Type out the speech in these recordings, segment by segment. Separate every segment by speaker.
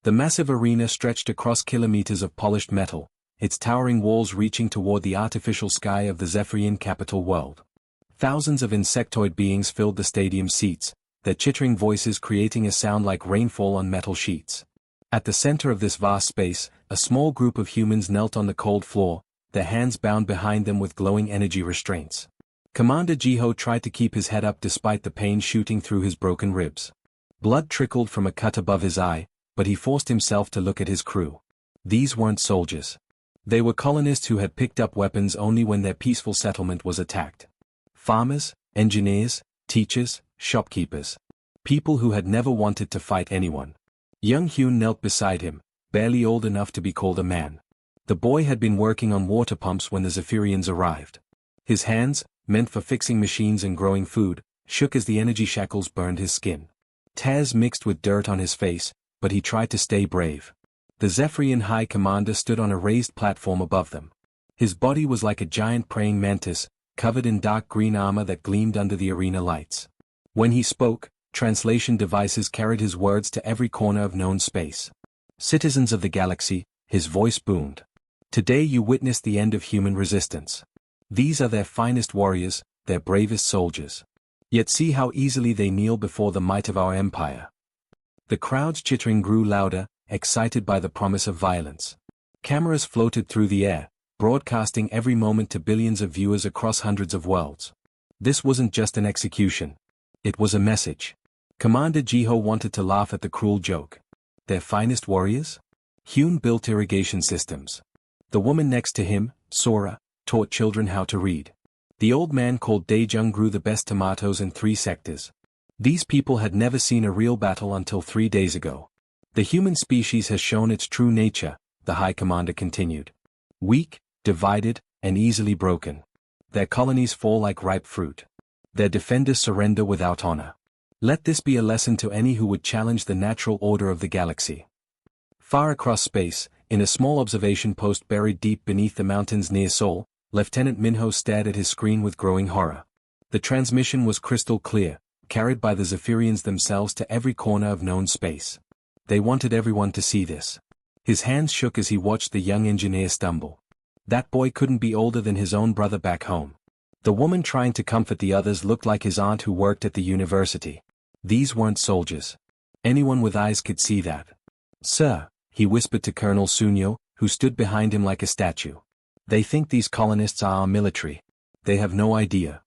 Speaker 1: The massive arena stretched across kilometers of polished metal, its towering walls reaching toward the artificial sky of the Zephyrian capital world. Thousands of insectoid beings filled the stadium seats, their chittering voices creating a sound like rainfall on metal sheets. At the center of this vast space, a small group of humans knelt on the cold floor, their hands bound behind them with glowing energy restraints. Commander Jiho tried to keep his head up despite the pain shooting through his broken ribs. Blood trickled from a cut above his eye, but he forced himself to look at his crew. These weren't soldiers. They were colonists who had picked up weapons only when their peaceful settlement was attacked. Farmers, engineers, teachers, shopkeepers. People who had never wanted to fight anyone. Young Hyun knelt beside him, barely old enough to be called a man. The boy had been working on water pumps when the Zephyrians arrived. His hands, meant for fixing machines and growing food, shook as the energy shackles burned his skin. Tears mixed with dirt on his face, but he tried to stay brave. The Zephyrian High Commander stood on a raised platform above them. His body was like a giant praying mantis, covered in dark green armor that gleamed under the arena lights. When he spoke, translation devices carried his words to every corner of known space. Citizens of the galaxy, his voice boomed. Today you witness the end of human resistance. These are their finest warriors, their bravest soldiers. Yet see how easily they kneel before the might of our empire. The crowd's chittering grew louder, excited by the promise of violence. Cameras floated through the air, broadcasting every moment to billions of viewers across hundreds of worlds. This wasn't just an execution. It was a message. Commander Jiho wanted to laugh at the cruel joke. Their finest warriors? Hyun built irrigation systems. The woman next to him, Sora, taught children how to read. The old man called Daejung grew the best tomatoes in 3 sectors. These people had never seen a real battle until 3 days ago. The human species has shown its true nature, the High Commander continued. Weak, divided, and easily broken. Their colonies fall like ripe fruit. Their defenders surrender without honor. Let this be a lesson to any who would challenge the natural order of the galaxy. Far across space, in a small observation post buried deep beneath the mountains near Seoul, Lieutenant Minho stared at his screen with growing horror. The transmission was crystal clear, carried by the Zephyrians themselves to every corner of known space. They wanted everyone to see this. His hands shook as he watched the young engineer stumble. That boy couldn't be older than his own brother back home. The woman trying to comfort the others looked like his aunt who worked at the university. These weren't soldiers. Anyone with eyes could see that. Sir, he whispered to Colonel Sunyo, who stood behind him like a statue. They think these colonists are our military. They have no idea.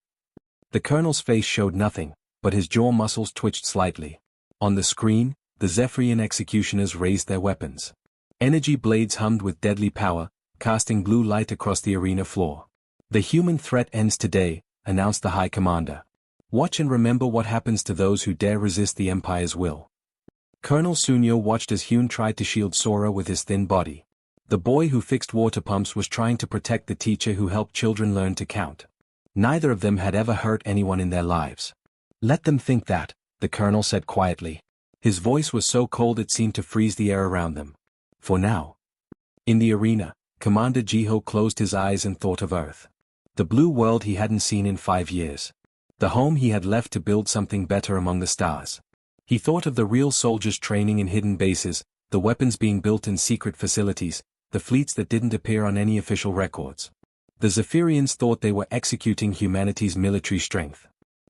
Speaker 1: The colonel's face showed nothing, but his jaw muscles twitched slightly. On the screen, the Zephyrian executioners raised their weapons. Energy blades hummed with deadly power, casting blue light across the arena floor. The human threat ends today, announced the High Commander. Watch and remember what happens to those who dare resist the Empire's will. Colonel Sunyo watched as Hyun tried to shield Sora with his thin body. The boy who fixed water pumps was trying to protect the teacher who helped children learn to count. Neither of them had ever hurt anyone in their lives. Let them think that, the colonel said quietly. His voice was so cold it seemed to freeze the air around them. For now. In the arena, Commander Jiho closed his eyes and thought of Earth. The blue world he hadn't seen in 5 years. The home he had left to build something better among the stars. He thought of the real soldiers training in hidden bases, the weapons being built in secret facilities, the fleets that didn't appear on any official records. The Zephyrians thought they were executing humanity's military strength.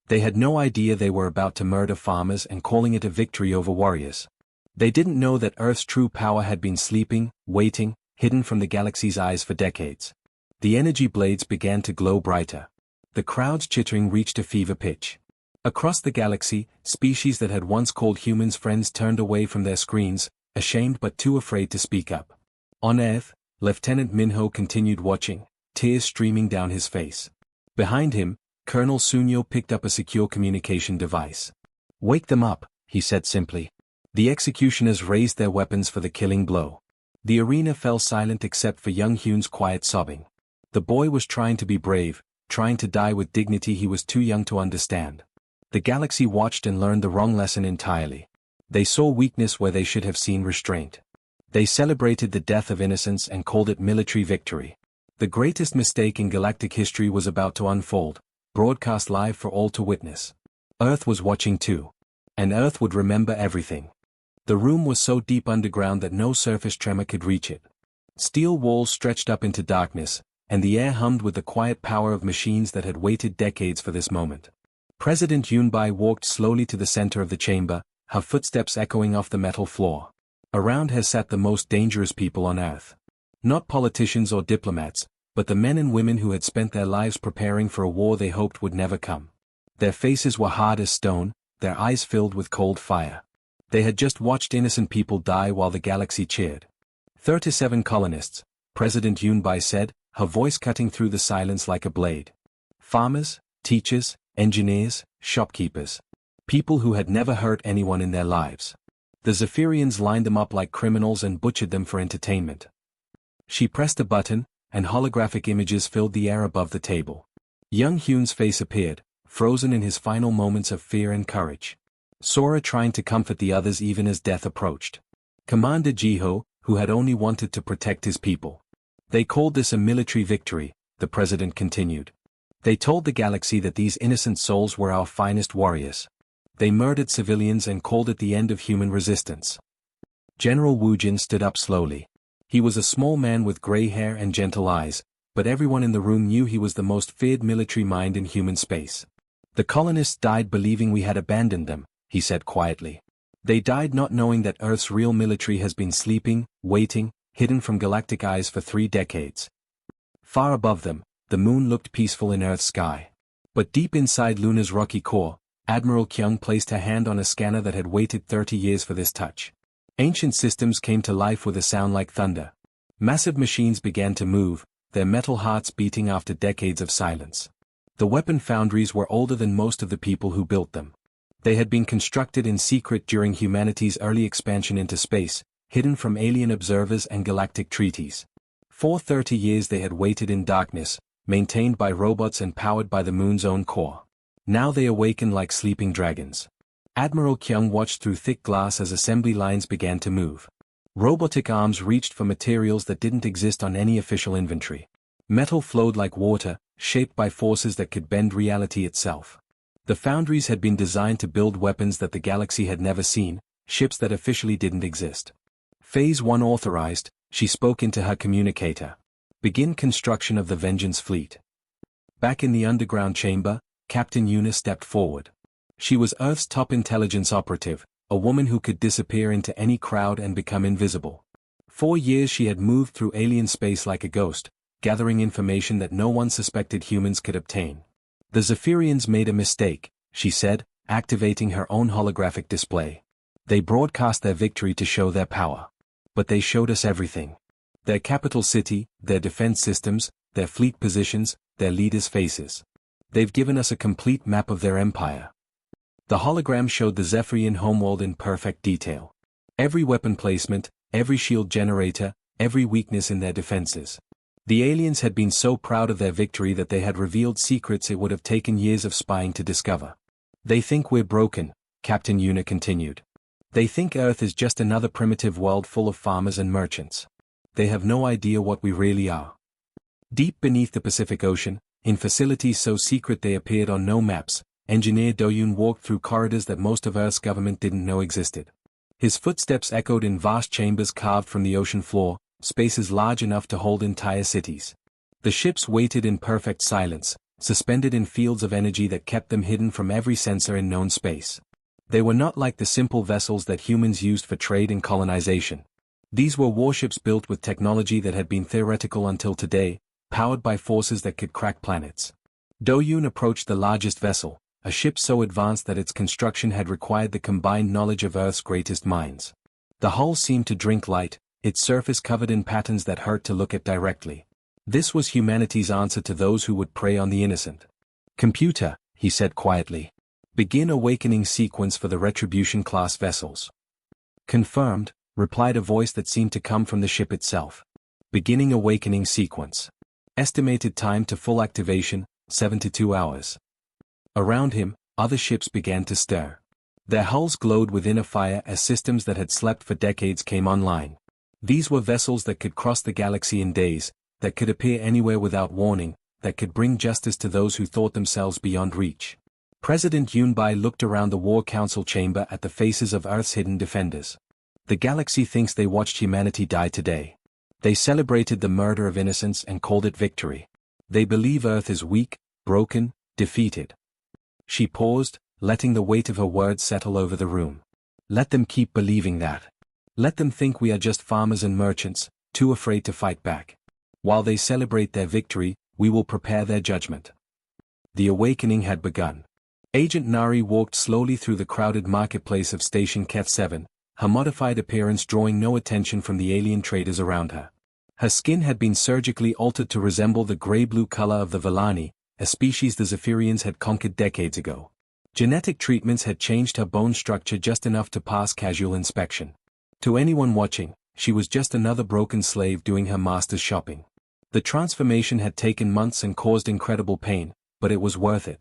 Speaker 1: They had no idea they were about to murder farmers and calling it a victory over warriors. They didn't know that Earth's true power had been sleeping, waiting, hidden from the galaxy's eyes for decades. The energy blades began to glow brighter. The crowd's chittering reached a fever pitch. Across the galaxy, species that had once called humans friends turned away from their screens, ashamed but too afraid to speak up. On Earth, Lieutenant Minho continued watching, tears streaming down his face. Behind him, Colonel Sunyo picked up a secure communication device. Wake them up, he said simply. The executioners raised their weapons for the killing blow. The arena fell silent except for young Hyun's quiet sobbing. The boy was trying to be brave, trying to die with dignity he was too young to understand. The galaxy watched and learned the wrong lesson entirely. They saw weakness where they should have seen restraint. They celebrated the death of innocence and called it military victory. The greatest mistake in galactic history was about to unfold, broadcast live for all to witness. Earth was watching too. And Earth would remember everything. The room was so deep underground that no surface tremor could reach it. Steel walls stretched up into darkness, and the air hummed with the quiet power of machines that had waited decades for this moment. President Yunbai walked slowly to the center of the chamber, her footsteps echoing off the metal floor. Around her sat the most dangerous people on Earth. Not politicians or diplomats, but the men and women who had spent their lives preparing for a war they hoped would never come. Their faces were hard as stone, their eyes filled with cold fire. They had just watched innocent people die while the galaxy cheered. 37 colonists, President Yunbai said, her voice cutting through the silence like a blade. Farmers, teachers, engineers, shopkeepers. People who had never hurt anyone in their lives. The Zephyrians lined them up like criminals and butchered them for entertainment. She pressed a button, and holographic images filled the air above the table. Young Hyun's face appeared, frozen in his final moments of fear and courage. Sora trying to comfort the others even as death approached. Commander Jiho, who had only wanted to protect his people. They called this a military victory, the president continued. They told the galaxy that these innocent souls were our finest warriors. They murdered civilians and called it the end of human resistance. General Wu Jin stood up slowly. He was a small man with gray hair and gentle eyes, but everyone in the room knew he was the most feared military mind in human space. The colonists died believing we had abandoned them, he said quietly. They died not knowing that Earth's real military has been sleeping, waiting, hidden from galactic eyes for 3 decades. Far above them, the moon looked peaceful in Earth's sky. But deep inside Luna's rocky core, Admiral Kyung placed her hand on a scanner that had waited 30 years for this touch. Ancient systems came to life with a sound like thunder. Massive machines began to move, their metal hearts beating after decades of silence. The weapon foundries were older than most of the people who built them. They had been constructed in secret during humanity's early expansion into space, hidden from alien observers and galactic treaties. For 30 years they had waited in darkness, maintained by robots and powered by the moon's own core. Now they awakened like sleeping dragons. Admiral Kyung watched through thick glass as assembly lines began to move. Robotic arms reached for materials that didn't exist on any official inventory. Metal flowed like water, shaped by forces that could bend reality itself. The foundries had been designed to build weapons that the galaxy had never seen, ships that officially didn't exist. Phase 1 authorized, she spoke into her communicator. Begin construction of the Vengeance Fleet. Back in the underground chamber, Captain Yuna stepped forward. She was Earth's top intelligence operative, a woman who could disappear into any crowd and become invisible. 4 years she had moved through alien space like a ghost, gathering information that no one suspected humans could obtain. The Zephyrians made a mistake, she said, activating her own holographic display. They broadcast their victory to show their power. But they showed us everything. Their capital city, their defense systems, their fleet positions, their leaders' faces. They've given us a complete map of their empire. The hologram showed the Zephyrian homeworld in perfect detail. Every weapon placement, every shield generator, every weakness in their defenses. The aliens had been so proud of their victory that they had revealed secrets it would have taken years of spying to discover. They think we're broken, Captain Yuna continued. They think Earth is just another primitive world full of farmers and merchants. They have no idea what we really are. Deep beneath the Pacific Ocean, in facilities so secret they appeared on no maps, Engineer Do-yoon walked through corridors that most of Earth's government didn't know existed. His footsteps echoed in vast chambers carved from the ocean floor, spaces large enough to hold entire cities. The ships waited in perfect silence, suspended in fields of energy that kept them hidden from every sensor in known space. They were not like the simple vessels that humans used for trade and colonization. These were warships built with technology that had been theoretical until today, powered by forces that could crack planets. Do-yoon approached the largest vessel, a ship so advanced that its construction had required the combined knowledge of Earth's greatest minds. The hull seemed to drink light, its surface covered in patterns that hurt to look at directly. This was humanity's answer to those who would prey on the innocent. Computer, he said quietly. Begin awakening sequence for the Retribution-class vessels. Confirmed, replied a voice that seemed to come from the ship itself. Beginning awakening sequence. Estimated time to full activation, 72 hours. Around him, other ships began to stir. Their hulls glowed within a fire as systems that had slept for decades came online. These were vessels that could cross the galaxy in days, that could appear anywhere without warning, that could bring justice to those who thought themselves beyond reach. President Yunbai looked around the War Council chamber at the faces of Earth's hidden defenders. The galaxy thinks they watched humanity die today. They celebrated the murder of innocents and called it victory. They believe Earth is weak, broken, defeated. She paused, letting the weight of her words settle over the room. Let them keep believing that. Let them think we are just farmers and merchants, too afraid to fight back. While they celebrate their victory, we will prepare their judgment. The awakening had begun. Agent Nari walked slowly through the crowded marketplace of Station Keth 7, her modified appearance drawing no attention from the alien traders around her. Her skin had been surgically altered to resemble the grey-blue color of the Villani, a species the Zephyrians had conquered decades ago. Genetic treatments had changed her bone structure just enough to pass casual inspection. To anyone watching, she was just another broken slave doing her master's shopping. The transformation had taken months and caused incredible pain, but it was worth it.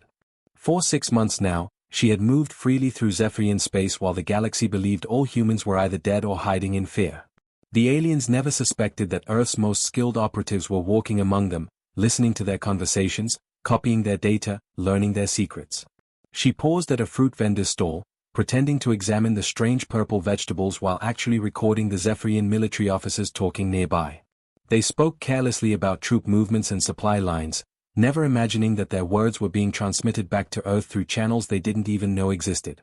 Speaker 1: For 6 months now, she had moved freely through Zephyrian space while the galaxy believed all humans were either dead or hiding in fear. The aliens never suspected that Earth's most skilled operatives were walking among them, listening to their conversations, copying their data, learning their secrets. She paused at a fruit vendor's stall, pretending to examine the strange purple vegetables while actually recording the Zephyrian military officers talking nearby. They spoke carelessly about troop movements and supply lines, never imagining that their words were being transmitted back to Earth through channels they didn't even know existed.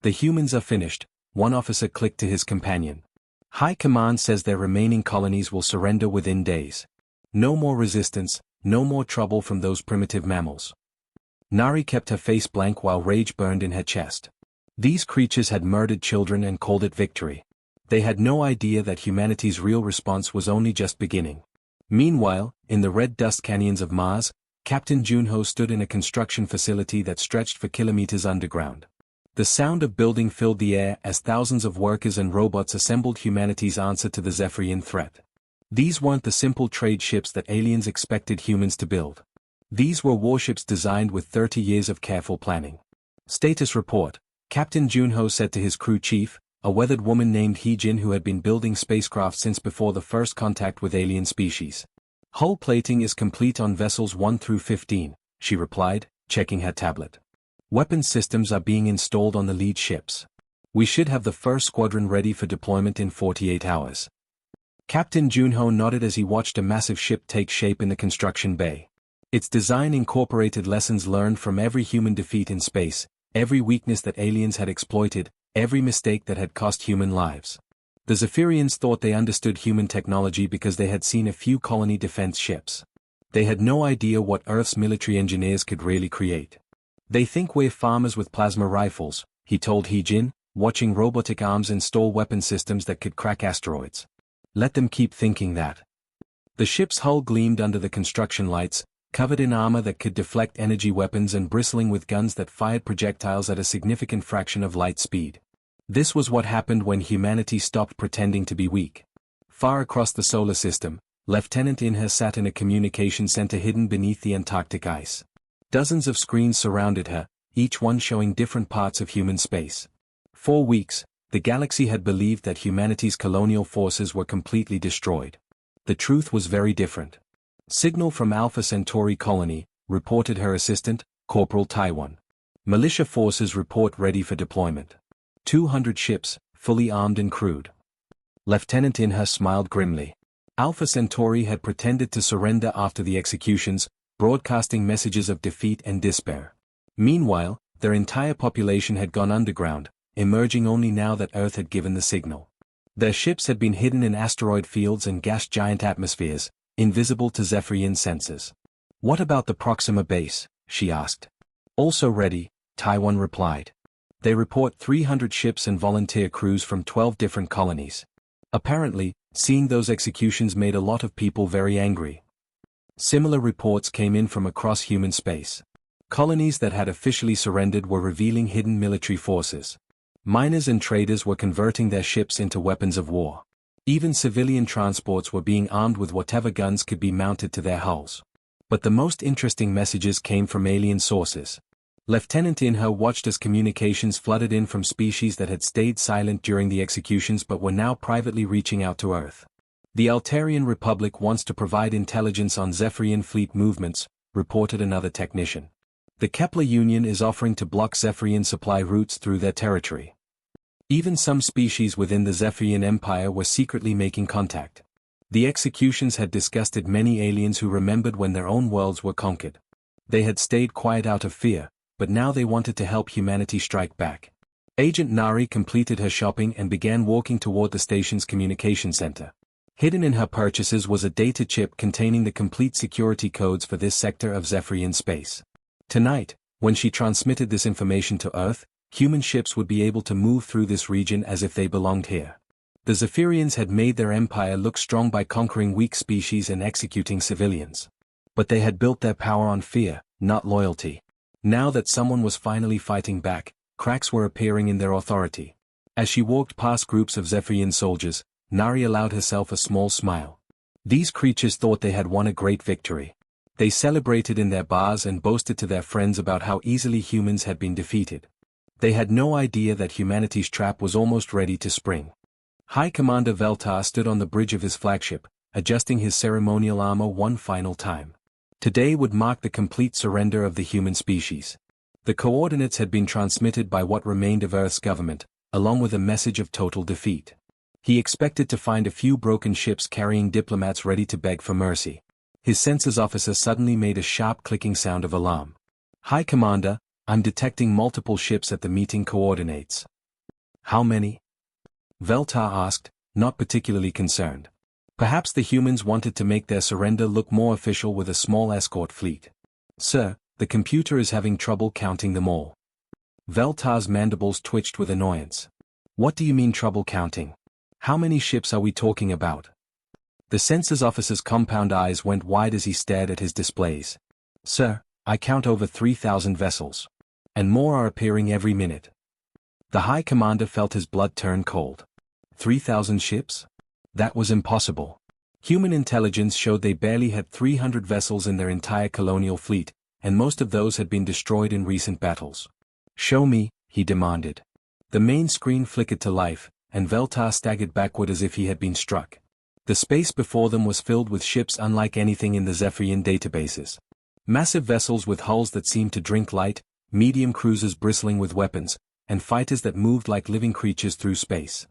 Speaker 1: The humans are finished, one officer clicked to his companion. High Command says their remaining colonies will surrender within days. No more resistance, no more trouble from those primitive mammals. Nari kept her face blank while rage burned in her chest. These creatures had murdered children and called it victory. They had no idea that humanity's real response was only just beginning. Meanwhile, in the red dust canyons of Mars, Captain Junho stood in a construction facility that stretched for kilometers underground. The sound of building filled the air as thousands of workers and robots assembled humanity's answer to the Zephyrian threat. These weren't the simple trade ships that aliens expected humans to build. These were warships designed with 30 years of careful planning. Status report, Captain Junho said to his crew chief, a weathered woman named Heejin who had been building spacecraft since before the first contact with alien species. Hull plating is complete on vessels 1 through 15, she replied, checking her tablet. Weapons systems are being installed on the lead ships. We should have the first squadron ready for deployment in 48 hours. Captain Junho nodded as he watched a massive ship take shape in the construction bay. Its design incorporated lessons learned from every human defeat in space, every weakness that aliens had exploited, every mistake that had cost human lives. The Zephyrians thought they understood human technology because they had seen a few colony defense ships. They had no idea what Earth's military engineers could really create. They think we're farmers with plasma rifles, he told Heejin, watching robotic arms install weapon systems that could crack asteroids. Let them keep thinking that. The ship's hull gleamed under the construction lights, covered in armor that could deflect energy weapons and bristling with guns that fired projectiles at a significant fraction of light speed. This was what happened when humanity stopped pretending to be weak. Far across the solar system, Lieutenant Inha sat in a communication center hidden beneath the Antarctic ice. Dozens of screens surrounded her, each one showing different parts of human space. For weeks, the galaxy had believed that humanity's colonial forces were completely destroyed. The truth was very different. Signal from Alpha Centauri colony, reported her assistant, Corporal Taiwan. Militia forces report ready for deployment. 200 ships, fully armed and crewed. Lieutenant Inha smiled grimly. Alpha Centauri had pretended to surrender after the executions, broadcasting messages of defeat and despair. Meanwhile, their entire population had gone underground, emerging only now that Earth had given the signal. Their ships had been hidden in asteroid fields and gas giant atmospheres, invisible to Zephyrian sensors. What about the Proxima base? She asked. Also ready, Taiwan replied. They report 300 ships and volunteer crews from 12 different colonies. Apparently, seeing those executions made a lot of people very angry. Similar reports came in from across human space. Colonies that had officially surrendered were revealing hidden military forces. Miners and traders were converting their ships into weapons of war. Even civilian transports were being armed with whatever guns could be mounted to their hulls. But the most interesting messages came from alien sources. Lieutenant Inha watched as communications flooded in from species that had stayed silent during the executions but were now privately reaching out to Earth. The Altarian Republic wants to provide intelligence on Zephyrian fleet movements, reported another technician. The Kepler Union is offering to block Zephyrian supply routes through their territory. Even some species within the Zephyrian Empire were secretly making contact. The executions had disgusted many aliens who remembered when their own worlds were conquered. They had stayed quiet out of fear, but now they wanted to help humanity strike back. Agent Nari completed her shopping and began walking toward the station's communication center. Hidden in her purchases was a data chip containing the complete security codes for this sector of Zephyrian space. Tonight, when she transmitted this information to Earth, human ships would be able to move through this region as if they belonged here. The Zephyrians had made their empire look strong by conquering weak species and executing civilians. But they had built their power on fear, not loyalty. Now that someone was finally fighting back, cracks were appearing in their authority. As she walked past groups of Zephyrian soldiers, Nari allowed herself a small smile. These creatures thought they had won a great victory. They celebrated in their bars and boasted to their friends about how easily humans had been defeated. They had no idea that humanity's trap was almost ready to spring. High Commander Veltar stood on the bridge of his flagship, adjusting his ceremonial armor one final time. Today would mark the complete surrender of the human species. The coordinates had been transmitted by what remained of Earth's government, along with a message of total defeat. He expected to find a few broken ships carrying diplomats ready to beg for mercy. His census officer suddenly made a sharp clicking sound of alarm. High Commander, I'm detecting multiple ships at the meeting coordinates. How many? Veltar asked, not particularly concerned. Perhaps the humans wanted to make their surrender look more official with a small escort fleet. Sir, the computer is having trouble counting them all. Veltar's mandibles twitched with annoyance. What do you mean trouble counting? How many ships are we talking about? The census officer's compound eyes went wide as he stared at his displays. Sir, I count over 3,000 vessels. And more are appearing every minute. The High Commander felt his blood turn cold. 3,000 ships? That was impossible. Human intelligence showed they barely had 300 vessels in their entire colonial fleet, and most of those had been destroyed in recent battles. Show me, he demanded. The main screen flickered to life, and Veltar staggered backward as if he had been struck. The space before them was filled with ships unlike anything in the Zephyrian databases. Massive vessels with hulls that seemed to drink light, medium cruisers bristling with weapons, and fighters that moved like living creatures through space.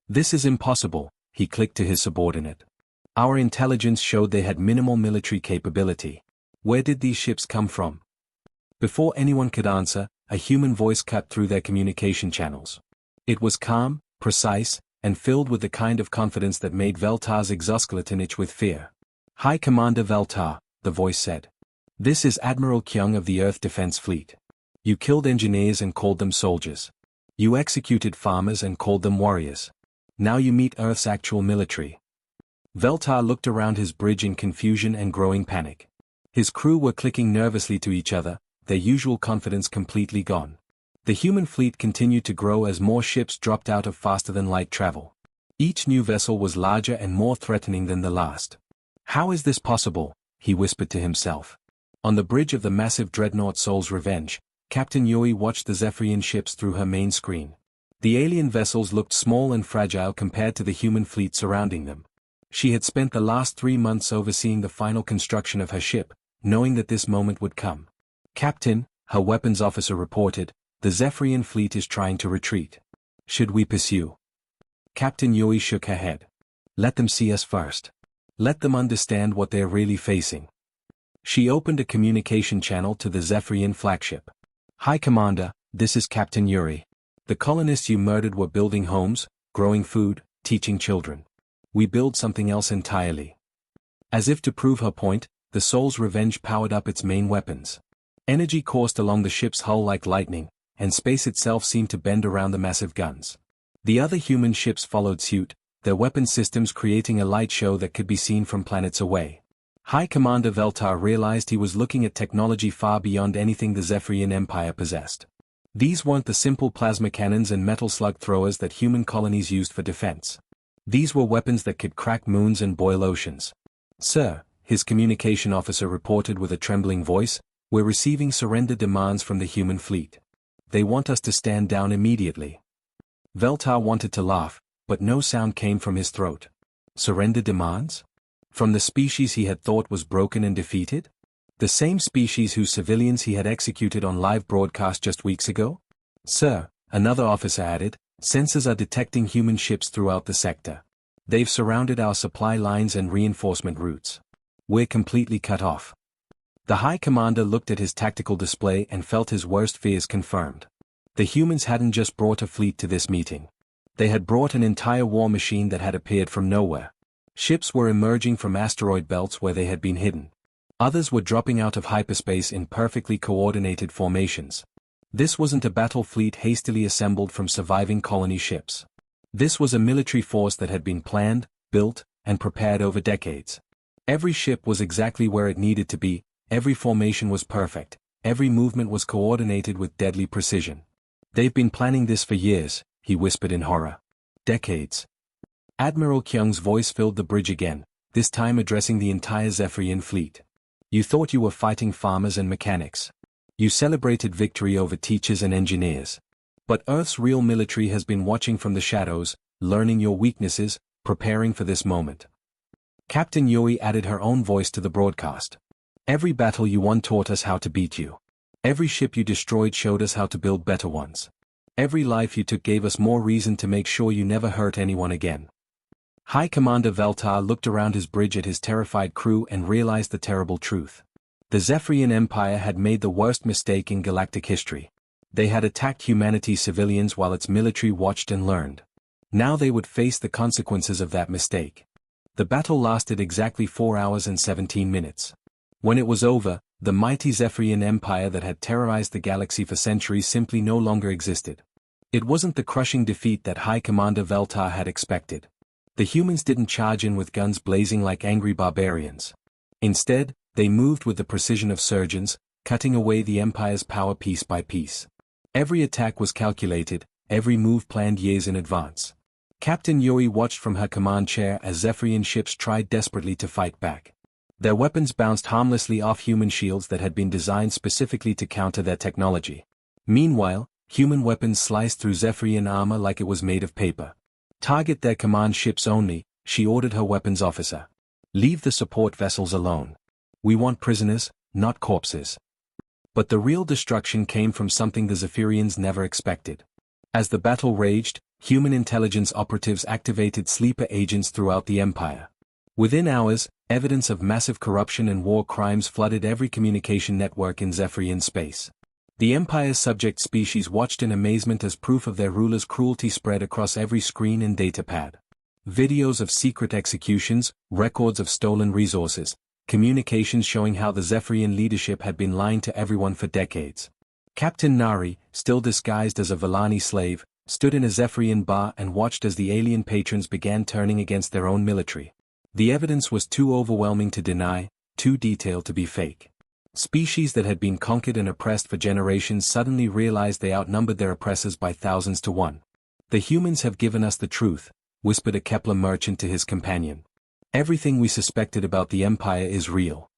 Speaker 1: This is impossible, he clicked to his subordinate. Our intelligence showed they had minimal military capability. Where did these ships come from? Before anyone could answer, a human voice cut through their communication channels. It was calm, precise, and filled with the kind of confidence that made Veltar's exoskeleton itch with fear. High Commander Veltar, the voice said. This is Admiral Kyung of the Earth Defense Fleet. You killed engineers and called them soldiers. You executed farmers and called them warriors. Now you meet Earth's actual military. Veltar looked around his bridge in confusion and growing panic. His crew were clicking nervously to each other, their usual confidence completely gone. The human fleet continued to grow as more ships dropped out of faster-than-light travel. Each new vessel was larger and more threatening than the last. How is this possible? He whispered to himself. On the bridge of the massive dreadnought Soul's Revenge, Captain Yui watched the Zephyrian ships through her main screen. The alien vessels looked small and fragile compared to the human fleet surrounding them. She had spent the last 3 months overseeing the final construction of her ship, knowing that this moment would come. Captain, her weapons officer reported, the Zephyrian fleet is trying to retreat. Should we pursue? Captain Yui shook her head. Let them see us first. Let them understand what they're really facing. She opened a communication channel to the Zephyrian flagship. High Commander, this is Captain Yuri. The colonists you murdered were building homes, growing food, teaching children. We build something else entirely. As if to prove her point, the Soul's Revenge powered up its main weapons. Energy coursed along the ship's hull like lightning, and space itself seemed to bend around the massive guns. The other human ships followed suit, their weapon systems creating a light show that could be seen from planets away. High Commander Veltar realized he was looking at technology far beyond anything the Zephyrian Empire possessed. These weren't the simple plasma cannons and metal slug throwers that human colonies used for defense. These were weapons that could crack moons and boil oceans. Sir, his communication officer reported with a trembling voice, we're receiving surrender demands from the human fleet. They want us to stand down immediately. Veltar wanted to laugh, but no sound came from his throat. Surrender demands? From the species he had thought was broken and defeated? The same species whose civilians he had executed on live broadcast just weeks ago? Sir, another officer added, Sensors are detecting human ships throughout the sector. They've surrounded our supply lines and reinforcement routes. We're completely cut off. The High Commander looked at his tactical display and felt his worst fears confirmed. The humans hadn't just brought a fleet to this meeting. They had brought an entire war machine that had appeared from nowhere. Ships were emerging from asteroid belts where they had been hidden. Others were dropping out of hyperspace in perfectly coordinated formations. This wasn't a battle fleet hastily assembled from surviving colony ships. This was a military force that had been planned, built, and prepared over decades. Every ship was exactly where it needed to be, every formation was perfect, every movement was coordinated with deadly precision. They've been planning this for years, he whispered in horror. Decades. Admiral Kyung's voice filled the bridge again, this time addressing the entire Zephyrian fleet. You thought you were fighting farmers and mechanics. You celebrated victory over teachers and engineers. But Earth's real military has been watching from the shadows, learning your weaknesses, preparing for this moment. Captain Yui added her own voice to the broadcast. Every battle you won taught us how to beat you. Every ship you destroyed showed us how to build better ones. Every life you took gave us more reason to make sure you never hurt anyone again. High Commander Veltar looked around his bridge at his terrified crew and realized the terrible truth. The Zephyrian Empire had made the worst mistake in galactic history. They had attacked humanity's civilians while its military watched and learned. Now they would face the consequences of that mistake. The battle lasted exactly 4 hours and 17 minutes. When it was over, the mighty Zephyrian Empire that had terrorized the galaxy for centuries simply no longer existed. It wasn't the crushing defeat that High Commander Veltar had expected. The humans didn't charge in with guns blazing like angry barbarians. Instead, they moved with the precision of surgeons, cutting away the Empire's power piece by piece. Every attack was calculated, every move planned years in advance. Captain Yui watched from her command chair as Zephyrian ships tried desperately to fight back. Their weapons bounced harmlessly off human shields that had been designed specifically to counter their technology. Meanwhile, human weapons sliced through Zephyrian armor like it was made of paper. Target their command ships only, she ordered her weapons officer. Leave the support vessels alone. We want prisoners, not corpses. But the real destruction came from something the Zephyrians never expected. As the battle raged, human intelligence operatives activated sleeper agents throughout the Empire. Within hours, evidence of massive corruption and war crimes flooded every communication network in Zephyrian space. The Empire's subject species watched in amazement as proof of their ruler's cruelty spread across every screen and datapad. Videos of secret executions, records of stolen resources, communications showing how the Zephyrian leadership had been lying to everyone for decades. Captain Nari, still disguised as a Vellani slave, stood in a Zephyrian bar and watched as the alien patrons began turning against their own military. The evidence was too overwhelming to deny, too detailed to be fake. Species that had been conquered and oppressed for generations suddenly realized they outnumbered their oppressors by thousands to one. The humans have given us the truth, whispered a Kepler merchant to his companion. Everything we suspected about the Empire is real.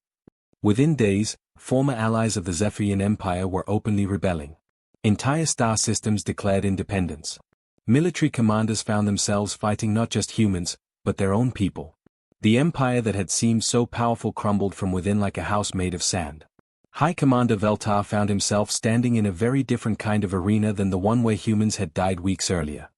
Speaker 1: Within days, former allies of the Zephyrian Empire were openly rebelling. Entire star systems declared independence. Military commanders found themselves fighting not just humans, but their own people. The empire that had seemed so powerful crumbled from within like a house made of sand. High Commander Veltar found himself standing in a very different kind of arena than the one where humans had died weeks earlier.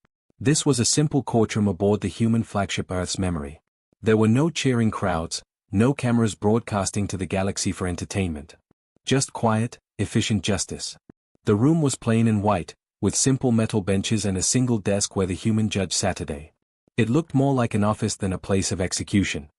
Speaker 1: This was a simple courtroom aboard the human flagship Earth's Memory. There were no cheering crowds, no cameras broadcasting to the galaxy for entertainment. Just quiet, efficient justice. The room was plain and white, with simple metal benches and a single desk where the human judge sat today. It looked more like an office than a place of execution.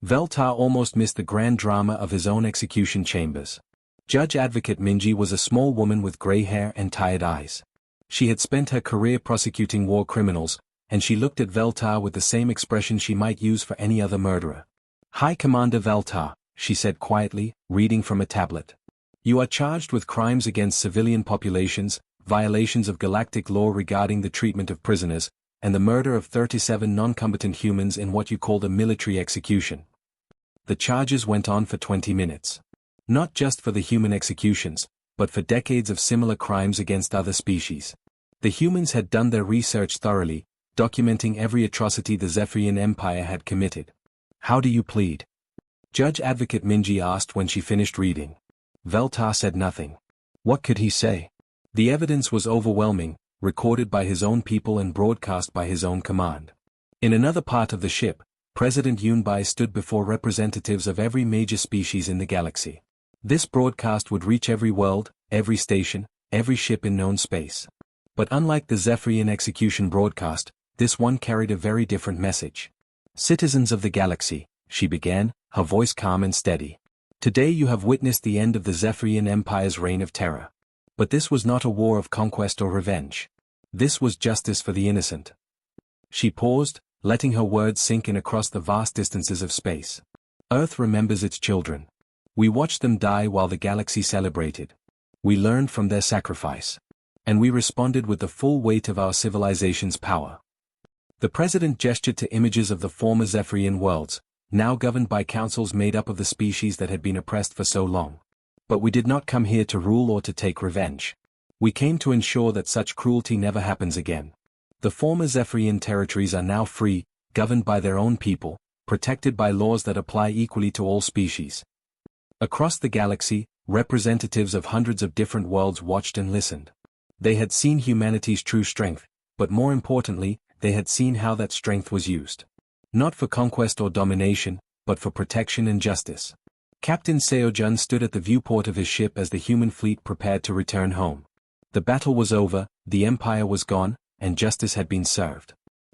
Speaker 1: Veltar almost missed the grand drama of his own execution chambers. Judge Advocate Minji was a small woman with gray hair and tired eyes. She had spent her career prosecuting war criminals, and she looked at Veltar with the same expression she might use for any other murderer. High Commander Veltar, she said quietly, reading from a tablet. You are charged with crimes against civilian populations, violations of galactic law regarding the treatment of prisoners, and the murder of 37 non-combatant humans in what you called a military execution. The charges went on for 20 minutes. Not just for the human executions, but for decades of similar crimes against other species. The humans had done their research thoroughly, documenting every atrocity the Zephyrian Empire had committed. How do you plead? Judge Advocate Minji asked when she finished reading. Veltar said nothing. What could he say? The evidence was overwhelming, recorded by his own people and broadcast by his own command. In another part of the ship, President Yunbai stood before representatives of every major species in the galaxy. This broadcast would reach every world, every station, every ship in known space. But unlike the Zephyrian execution broadcast, this one carried a very different message. Citizens of the galaxy, she began, her voice calm and steady. Today you have witnessed the end of the Zephyrian Empire's reign of terror. But this was not a war of conquest or revenge. This was justice for the innocent. She paused, letting her words sink in across the vast distances of space. Earth remembers its children. We watched them die while the galaxy celebrated. We learned from their sacrifice. And we responded with the full weight of our civilization's power. The president gestured to images of the former Zephyrian worlds, now governed by councils made up of the species that had been oppressed for so long. But we did not come here to rule or to take revenge. We came to ensure that such cruelty never happens again. The former Zephyrian territories are now free, governed by their own people, protected by laws that apply equally to all species. Across the galaxy, representatives of hundreds of different worlds watched and listened. They had seen humanity's true strength, but more importantly, they had seen how that strength was used. Not for conquest or domination, but for protection and justice. Captain Seojun stood at the viewport of his ship as the human fleet prepared to return home. The battle was over, the Empire was gone, and justice had been served.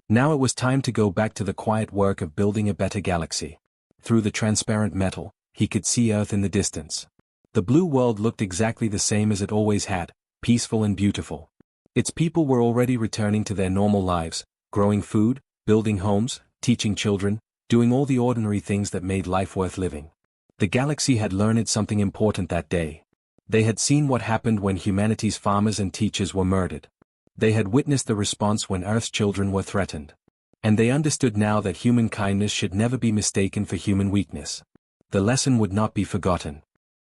Speaker 1: Now it was time to go back to the quiet work of building a better galaxy. Through the transparent metal, he could see Earth in the distance. The blue world looked exactly the same as it always had, peaceful and beautiful. Its people were already returning to their normal lives, growing food, building homes, teaching children, doing all the ordinary things that made life worth living. The galaxy had learned something important that day. They had seen what happened when humanity's farmers and teachers were murdered. They had witnessed the response when Earth's children were threatened. And they understood now that human kindness should never be mistaken for human weakness. The lesson would not be forgotten.